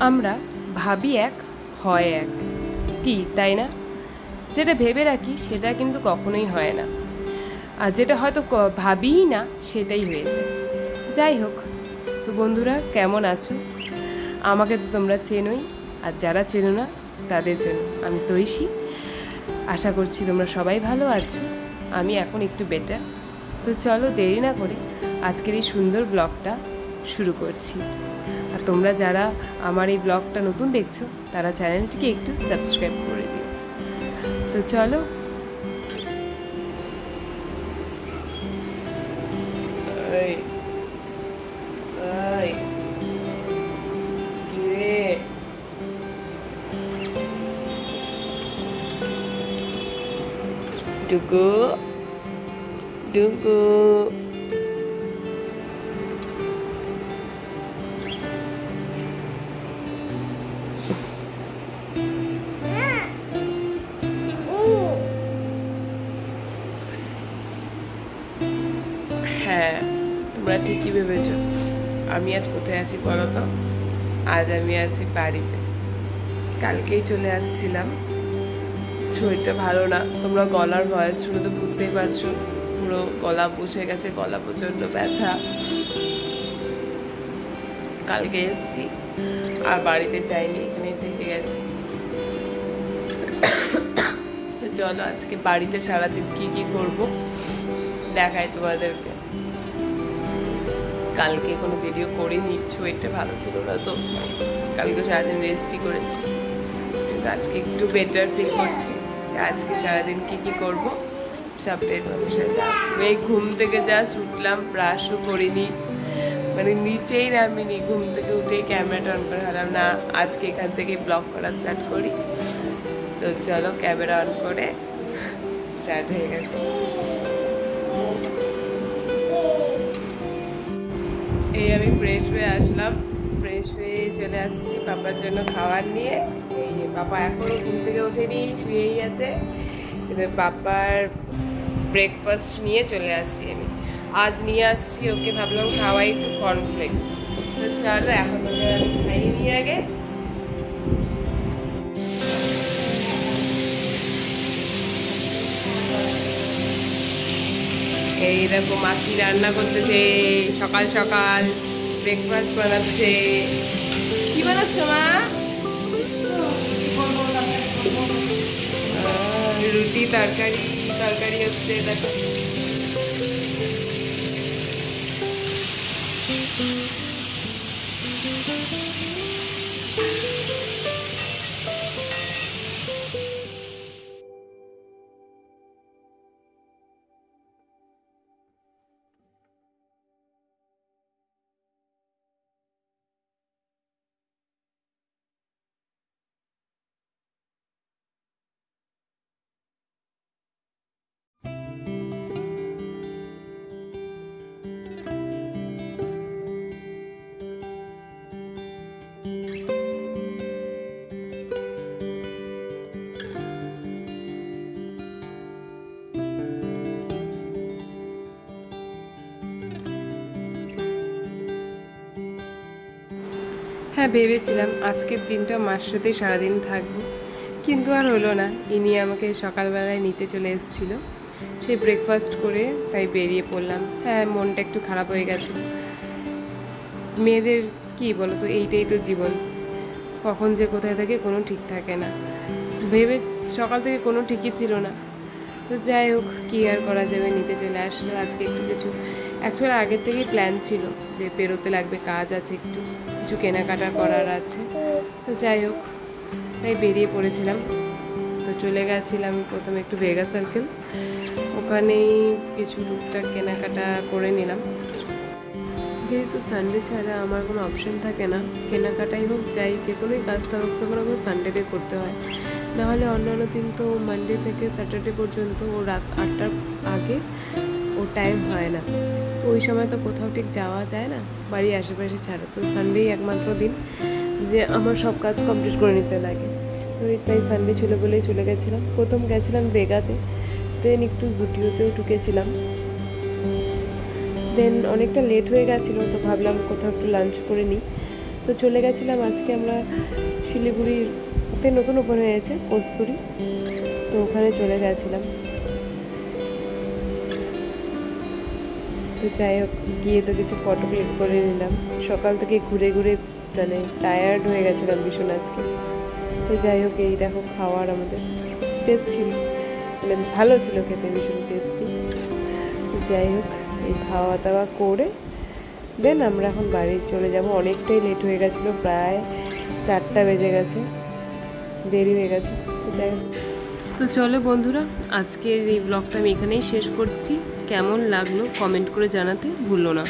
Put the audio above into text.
আমরা ভাবি এক, হয় এক, কি তাই না? যেটা ভেবে রাখি সেটা কিন্তু কখনোই হয় না, আর যেটা হয়তো ভাবিই না সেটাই হয়েছে। যাই হোক, তো বন্ধুরা কেমন আছো? আমাকে তো তোমরা চেনোই, আর যারা চেনো না তাদের জন্য আমি তৈশী। আশা করছি তোমরা সবাই ভালো আছো। আমি এখন একটু বেটার। তো চলো দেরি না করে আজকের এই সুন্দর ব্লগটা শুরু করছি। আর তোমরা যারা আমার এই ব্লগটা নতুন দেখছো তারা চ্যানেলটিকে একটু সাবস্ক্রাইব করে দিও। তো চলো। ডুগু ডুগু, হ্যাঁ তোমরা ঠিকই ভেবেছ। আমি আজ কোথায় আছি বলো তো? আজ আমি আছি বাড়িতে। কালকেই চলে আসছিলাম। শরীরটা ভালো না, তোমরা গলার ভয়েস শুনে তো বুঝতেই পারছো, পুরো গলা বসে গেছে, গলা প্রচণ্ড ব্যথা। কালকে এসছি আর বাড়িতে যাইনি, এখানেই থেকে গেছি। চলো আজকে বাড়িতে সারাদিন কি কি করব দেখাই তোমাদেরকে। কালকে কোনো ভিডিও করিনি, শরীরটা ভালো ছিল না তো কালকে সারাদিন রেস্টই করেছি, কিন্তু আজকে একটু বেটার ফিল করছি। আজকে সারাদিন কি কি করব সবটাই তোমাদের সাথে। এই ঘুম থেকে জাস্ট উঠলাম, ব্রাশও করিনি, মানে নিচেই নামিনি, ঘুম থেকে উঠেই ক্যামেরাটা অন করে ভাবলাম না আজকে এখান থেকে ব্লগ করা স্টার্ট করি। তো চলো ক্যামেরা অন করে স্টার্ট হয়ে গেছে। এই আমি ফ্রেশ হয়ে আসলাম, ফ্রেশ হয়ে চলে আসছি পাপার জন্য খাবার নিয়ে। এই যে পাপা এখনো ঘুম থেকে ওঠেনি, শুয়েই আছে, কিন্তু পাপার ব্রেকফাস্ট নিয়ে চলে আসছি আমি। আজ নিয়ে আসছি ওকে, ভাবলাম খাওয়াই একটু কর্নফ্লেক্স। তো চলো এখন ওকে আমি খাইয়ে নিয়ে আগে। এই দেখো মাসি রান্না করতেছে, সকাল সকাল ব্রেকফাস্ট বানাচ্ছে। কি বানাচ্ছ মা? রুটি তরকারি, তরকারি হচ্ছে দেখো। হ্যাঁ ভেবেছিলাম আজকের দিনটা মার সাথেই সারাদিন থাকবো, কিন্তু আর হলো না। ইনি আমাকে সকালবেলায় নিতে চলে এসেছিল, সে ব্রেকফাস্ট করে তাই বেরিয়ে পড়লাম। হ্যাঁ মনটা একটু খারাপ হয়ে গেছে। মেয়েদের কি বলো তো, এইটাই তো জীবন, কখন যে কোথায় থাকে কোনো ঠিক থাকে না। ভেবে সকাল থেকে কোনো ঠিকই ছিল না। তো যাই হোক, কী আর করা যাবে, নিতে চলে আসলো। আজকে একটু কিছু অ্যাকচুয়ালি আগের থেকেই প্ল্যান ছিল যে বেরোতে লাগবে, কাজ আছে, একটু কিছু কেনাকাটা করার আছে। তো যাই হোক তাই বেরিয়ে পড়েছিলাম। তো চলে গেছিলাম প্রথমে একটু ভেগা সার্কেল, ওখানেই কিছু টুকটাক কেনাকাটা করে নিলাম। যেহেতু সানডে ছাড়া আমার কোনো অপশান থাকে না, কেনাকাটাই হোক যাই যে কোনোই কাজ থাকুক তখন আমার সানডেতে করতে হয়। নাহলে অন্যান্য দিন তো মানডে থেকে স্যাটারডে পর্যন্ত ও রাত 8টার আগে ও টাইম হয় না, তো ওই সময় তো কোথাও ঠিক যাওয়া যায় না বাড়ির আশেপাশে ছাড়া। তো সানডেই একমাত্র দিন যে আমার সব কাজ কমপ্লিট করে নিতে লাগে। তো তাই সানডে ছিল বলেই চলে গেছিলাম। প্রথম গেছিলাম ভেগাতে, দেন একটু জুটিওতেও ঢুকেছিলাম। দেন অনেকটা লেট হয়ে গেছিলো, তো ভাবলাম কোথাও একটু লাঞ্চ করে নিই। তো চলে গেছিলাম আজকে আমরা শিলিগুড়িতে নতুন ওপেন হয়েছে কস্তুরি, তো ওখানে চলে গেছিলাম। তো যাই হোক গিয়ে তো কিছু ফটো ক্লিক করে নিলাম। সকাল থেকে ঘুরে ঘুরে মানে টায়ার্ড হয়ে গেছিলাম ভীষণ আজকে। তো যাই হোক এই দেখো খাওয়ার আমাদের টেস্ট ছিল, মানে ভালো ছিল খেতে, ভীষণ টেস্টি। যাই হোক এই খাওয়া দাওয়া করে দেন আমরা এখন বাড়ি চলে যাব। অনেকটাই লেট হয়ে গেছিলো, প্রায় 4টা বেজে গেছে, দেরি হয়ে গেছে। তো যাই হোক, তো চলো বন্ধুরা, আজকের এই ব্লগটা আমি এখানেই শেষ করছি। কেমন লাগলো কমেন্ট করে জানাতে ভুলো না।